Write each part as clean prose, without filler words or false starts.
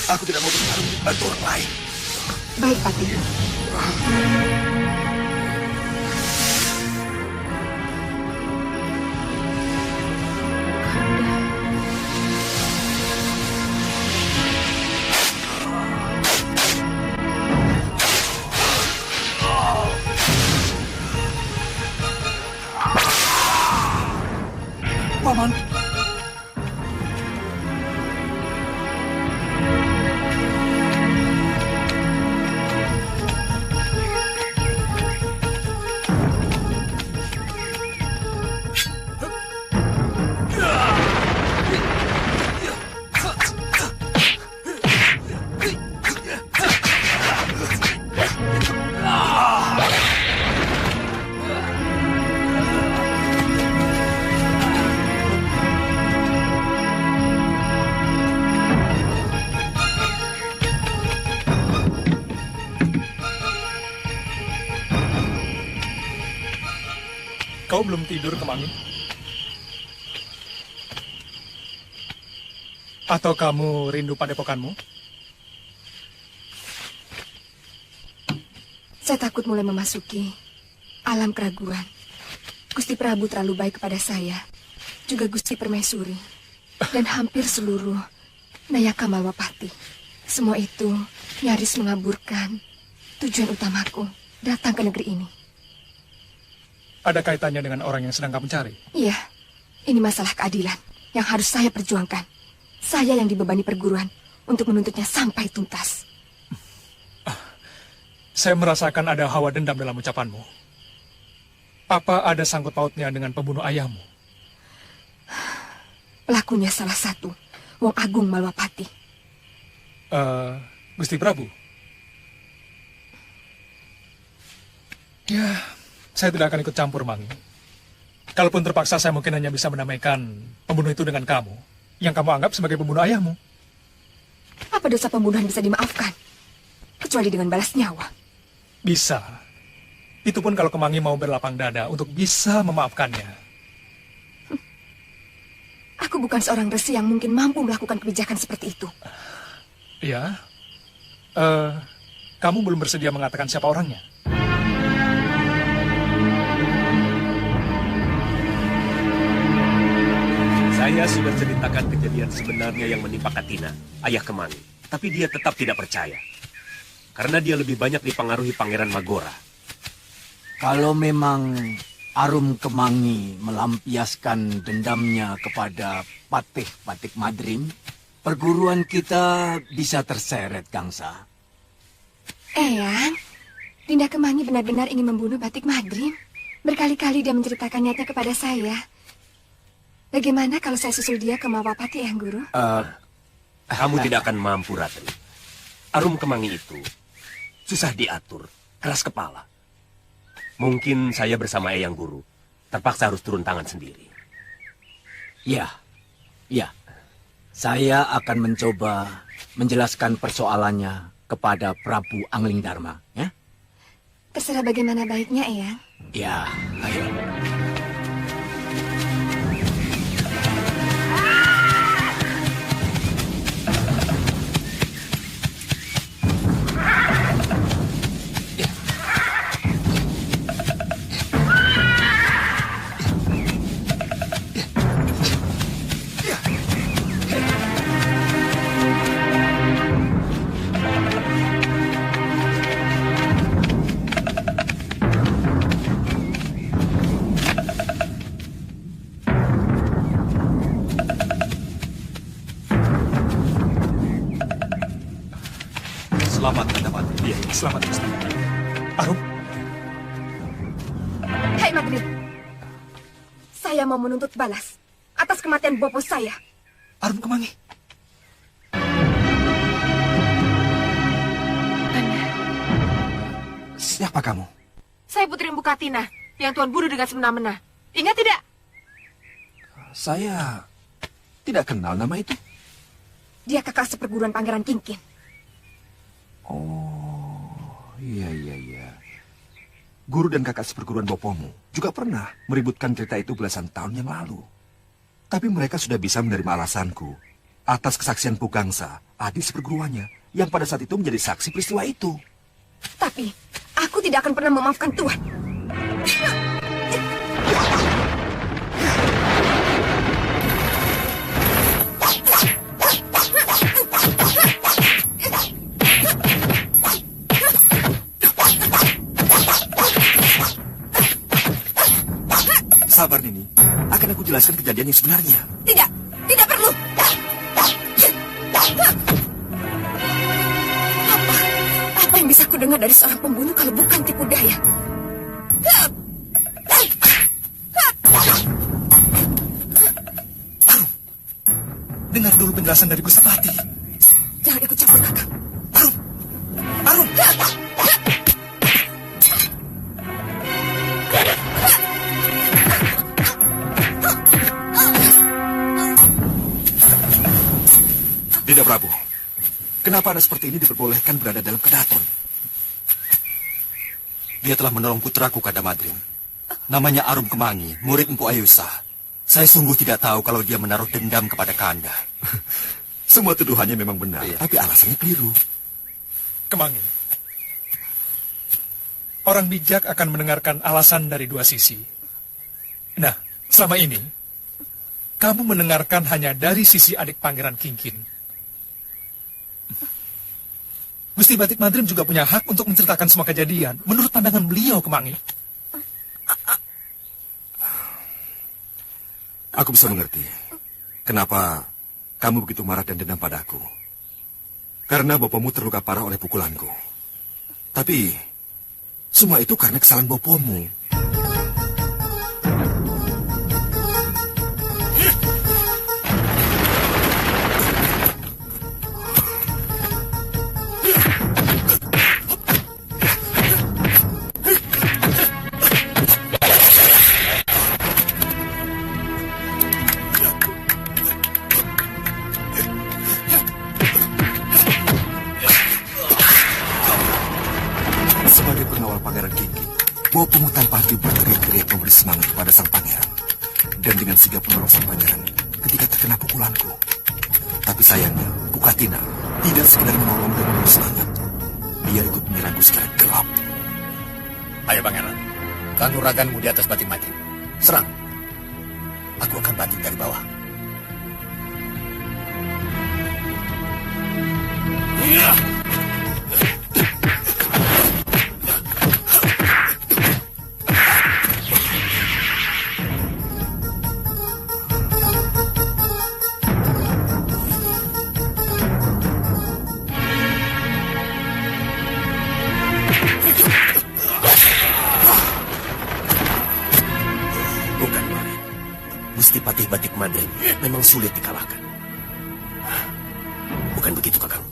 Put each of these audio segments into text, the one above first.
Aku tidak mau bertarung untuk bantu orang lain. Baik, Patih. Paman. Kau belum tidur, Kemangi? Atau kamu rindu padepokanmu? Saya takut mulai memasuki alam keraguan. Gusti Prabu terlalu baik kepada saya, juga Gusti Permaisuri, dan hampir seluruh Nayaka Malwapati. Semua itu nyaris mengaburkan tujuan utamaku datang ke negeri ini. Ada kaitannya dengan orang yang sedang kamu cari? Iya, ini masalah keadilan yang harus saya perjuangkan. Saya yang dibebani perguruan untuk menuntutnya sampai tuntas. Saya merasakan ada hawa dendam dalam ucapanmu. Apa ada sangkut pautnya dengan pembunuh ayahmu? Pelakunya salah satu, Wong Agung Malwapati. Gusti Prabu? Ya, saya tidak akan ikut campur, Mangi. Kalaupun terpaksa, saya mungkin hanya bisa menamaikan pembunuh itu dengan kamu, yang kamu anggap sebagai pembunuh ayahmu. Apa dosa pembunuhan bisa dimaafkan? Kecuali dengan balas nyawa. Bisa. Itu pun kalau Kemangi mau berlapang dada untuk bisa memaafkannya. Aku bukan seorang resi yang mungkin mampu melakukan kebijakan seperti itu. Ya. Kamu belum bersedia mengatakan siapa orangnya? Saya sudah ceritakan kejadian sebenarnya yang menimpa Katina, ayah Kemangi. Tapi dia tetap tidak percaya. Karena dia lebih banyak dipengaruhi Pangeran Magora. Kalau memang Arum Kemangi melampiaskan dendamnya kepada Patih Patik Madrim, perguruan kita bisa terseret, Gangsa. Eyang, Dinda Kemangi benar-benar ingin membunuh Batik Madrim. Berkali-kali dia menceritakan niatnya kepada saya. Bagaimana kalau saya susul dia ke Malwapati, Eyang Guru? Kamu tidak akan mampu, Ratri. Arum Kemangi itu susah diatur, keras kepala. Mungkin saya bersama Eyang Guru terpaksa harus turun tangan sendiri. Ya. Saya akan mencoba menjelaskan persoalannya kepada Prabu Angling Dharma, ya? Terserah bagaimana baiknya, Eyang. Ya, ayo. Selamat, Kandapati. Iya, selamat, Gusti. Arum, Hai Madrim, saya mau menuntut balas atas kematian bopo saya. Arum Kemangi. Benar. Siapa kamu? Saya Putri Empu Katina yang Tuan bunuh dengan semena-mena. Ingat tidak? Saya tidak kenal nama itu. Dia kakak seperguruan Pangeran Kingkin. Oh, iya. Guru dan kakak seperguruan bopomu juga pernah meributkan cerita itu belasan tahun yang lalu. Tapi mereka sudah bisa menerima alasanku atas kesaksian Pugangsa, adik seperguruannya, yang pada saat itu menjadi saksi peristiwa itu. Tapi, aku tidak akan pernah memaafkan Tuan. Sabar, Nini. Akan aku jelaskan kejadian yang sebenarnya. Tidak, tidak perlu. Apa yang bisa ku dengar dari seorang pembunuh kalau bukan tipu daya? Dengar dulu penjelasan dari Gustapati. Jangan ikut campur, Kakang. Arum! Tidak, Prabu. Kenapa anak seperti ini diperbolehkan berada dalam kedaton? Dia telah menolong putraku, Kadamadrin. Namanya Arum Kemangi, murid Empu Ayusa. Saya sungguh tidak tahu kalau dia menaruh dendam kepada Kanda. Semua tuduhannya memang benar, tapi alasannya keliru. Kemangi. Orang bijak akan mendengarkan alasan dari dua sisi. Nah, selama ini, kamu mendengarkan hanya dari sisi adik Pangeran Kingkin. Gusti Batik Madrim juga punya hak untuk menceritakan semua kejadian menurut pandangan beliau, Kemangi. Aku bisa mengerti kenapa kamu begitu marah dan dendam padaku. Karena bapamu terluka parah oleh pukulanku. Tapi semua itu karena kesalahan bapamu. Bapamu tanpa henti berteriak-teriak memberi semangat kepada sang pangeran. Dan dengan sigap menolong sang pangeran ketika terkena pukulanku. Tapi sayangnya, Pukatina tidak sekedar menolong dan memberi semangat. Dia ikut menyerangku secara gelap. Ayo pangeran, kanuraganmu di atas Batik Madrim. Serang. Aku akan banting dari bawah. Iya. Patih Batik Madrim memang sulit dikalahkan. Bukan begitu, Kakang?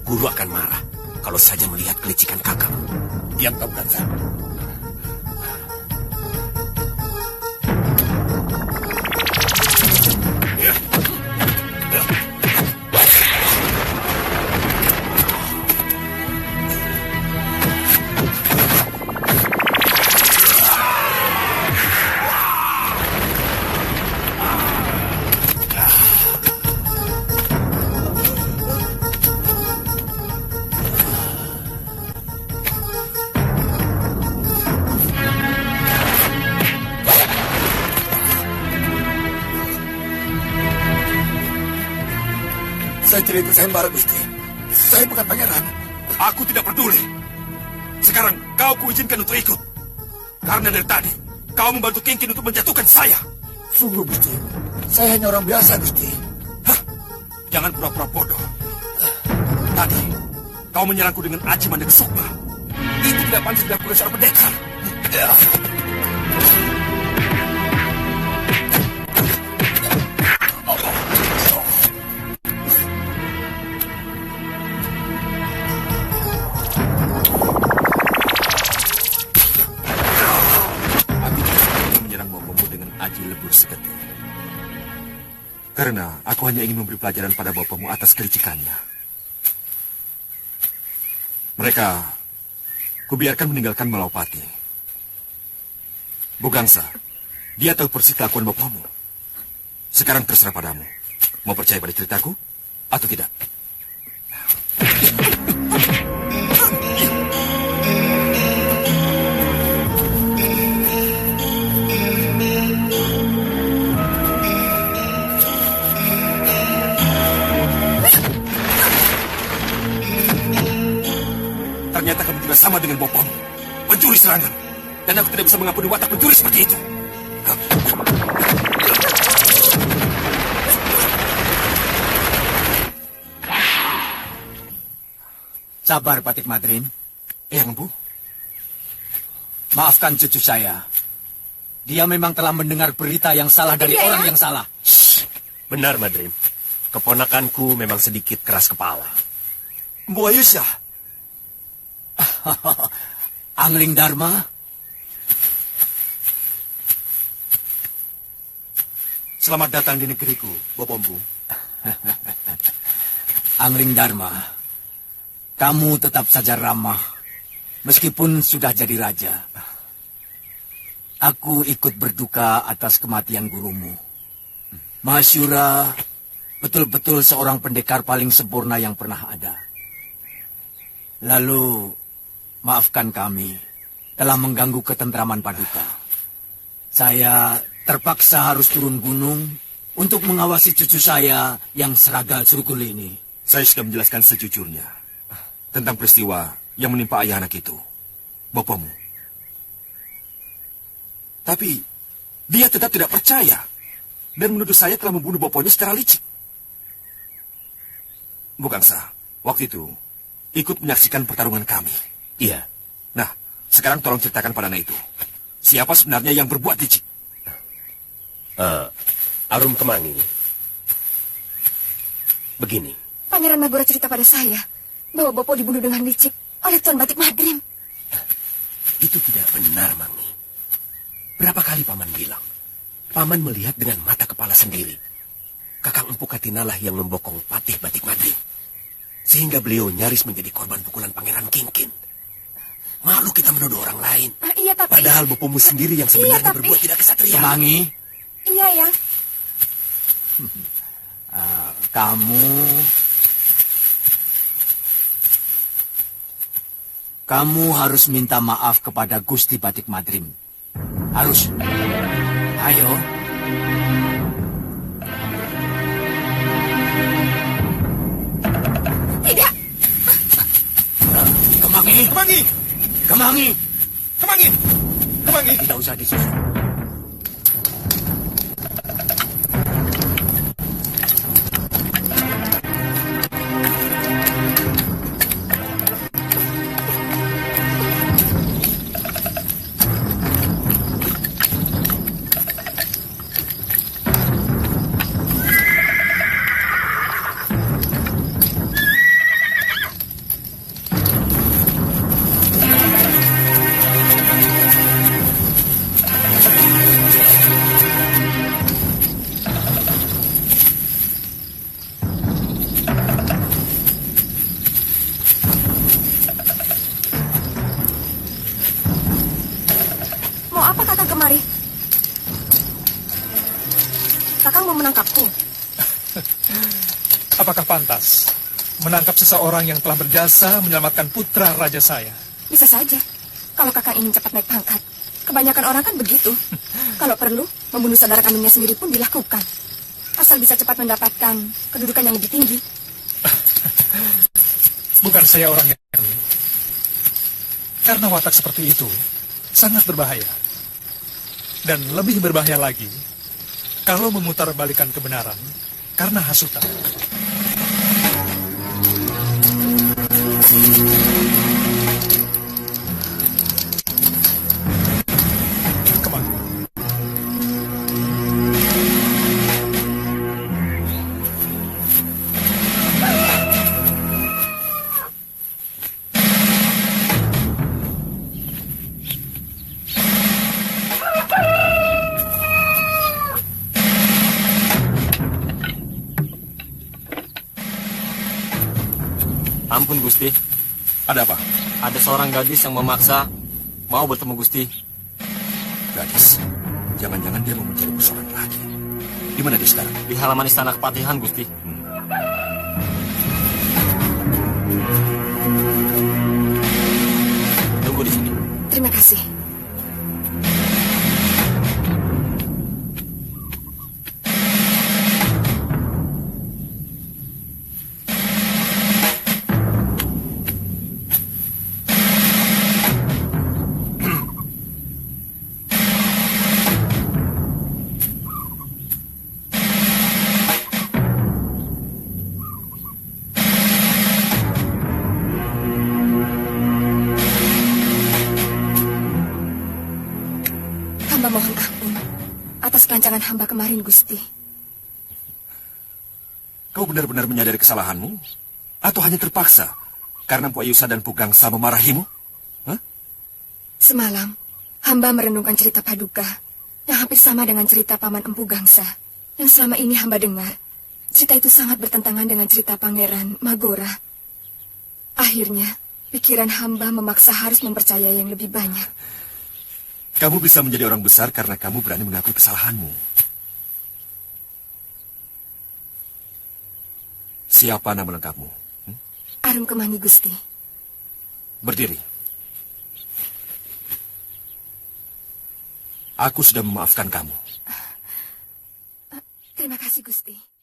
Guru akan marah kalau saja melihat kelicikan Kakang. Diam kamu, Kansa. Saya tidak ikut sayembara, Gusti. Saya bukan pangeran. Aku tidak peduli. Sekarang kau kuizinkan untuk ikut. Karena dari tadi, kau membantu Kingkin untuk menjatuhkan saya. Sungguh, Gusti. Saya hanya orang biasa, Gusti. Hah? Jangan pura-pura bodoh. Tadi, kau menyerangku dengan aji mandek sukma. Itu tidak pantas dilakukan seorang pendekar. Karena aku hanya ingin memberi pelajaran pada bapakmu atas kelicikannya. Mereka kubiarkan meninggalkan Malawapati. Bugangsa, dia tahu persis kelakuan bapakmu. Sekarang terserah padamu. Mau percaya pada ceritaku atau tidak? Ternyata kamu juga sama dengan bapakmu, pencuri serangan. Dan aku tidak bisa mengampuni watak pencuri seperti itu. Sabar, Patik Madrim. Eyang Empu, Maafkan cucu saya. Dia memang telah mendengar berita yang salah dari Iya, orang ya? yang salah. Benar, Madrim. Keponakanku memang sedikit keras kepala. Empu Ayusha. Angling Dharma, Selamat datang di negeriku, Bapak Empu. Angling Dharma, kamu tetap saja ramah, meskipun sudah jadi raja. Aku ikut berduka atas kematian gurumu. Mahasyura betul-betul seorang pendekar paling sempurna yang pernah ada. Lalu, maafkan kami telah mengganggu ketentraman Paduka. Saya terpaksa harus turun gunung untuk mengawasi cucu saya yang seragal surgul ini. Saya sudah menjelaskan sejujurnya tentang peristiwa yang menimpa ayah anak itu, bapakmu. Tapi dia tetap tidak percaya dan menuduh saya telah membunuh bapaknya secara licik. Bugangsa, waktu itu ikut menyaksikan pertarungan kami. Iya. Nah, sekarang tolong ceritakan pada anak itu, siapa sebenarnya yang berbuat licik? Arum Kemangi. Begini. Pangeran Magora cerita pada saya bahwa Bopo dibunuh dengan licik oleh Tuan Batik Madrim. Itu tidak benar, Mangi. Berapa kali Paman bilang? Paman melihat dengan mata kepala sendiri. Kakang Empu Katinalah yang membokong Patih Batik Madrim. Sehingga beliau nyaris menjadi korban pukulan Pangeran Kingkin. Malu kita menuduh orang lain. Iya, tapi... Padahal bopomu sendiri yang sebenarnya Iya, tapi- berbuat tidak kesatria. Kemangi, Iya, ya. kamu harus minta maaf kepada Gusti Batik Madrim. Harus. Ayo. Tidak. Kemangi, Kemangi! Kemangi. Kemangi! Kemangi! Tidak usah disusul. Mau apa Kakang kemari? Kakang mau menangkapku? Apakah pantas menangkap seseorang yang telah berjasa menyelamatkan putra raja saya? Bisa saja. Kalau Kakang ingin cepat naik pangkat. Kebanyakan orang kan begitu. Kalau perlu, membunuh saudara kandungnya sendiri pun dilakukan. Asal bisa cepat mendapatkan kedudukan yang lebih tinggi. Bukan saya orang yang ini. Karena watak seperti itu sangat berbahaya. Dan lebih berbahaya lagi kalau memutarbalikan kebenaran karena hasutan. Kemana? Ampun Gusti, Ada apa? ada seorang gadis yang memaksa mau bertemu Gusti. Gadis. Jangan-jangan dia mau mencari persoalan lagi. Di mana dia sekarang? Di halaman istana kepatihan Gusti. Tunggu di sini. Terima kasih. Hamba mohon ampun atas kelancangan hamba kemarin, Gusti. Kau benar-benar menyadari kesalahanmu? Atau hanya terpaksa karena Mpu Ayusa dan Pu Gangsa memarahimu? Hah? Semalam, hamba merenungkan cerita Paduka yang hampir sama dengan cerita Paman Empu Gangsa. Yang selama ini hamba dengar, cerita itu sangat bertentangan dengan cerita Pangeran Magora. Akhirnya, pikiran hamba memaksa harus mempercayai yang lebih banyak. Kamu bisa menjadi orang besar karena kamu berani mengakui kesalahanmu. Siapa nama lengkapmu? Arum Kemani, Gusti. Berdiri. Aku sudah memaafkan kamu. Terima kasih, Gusti.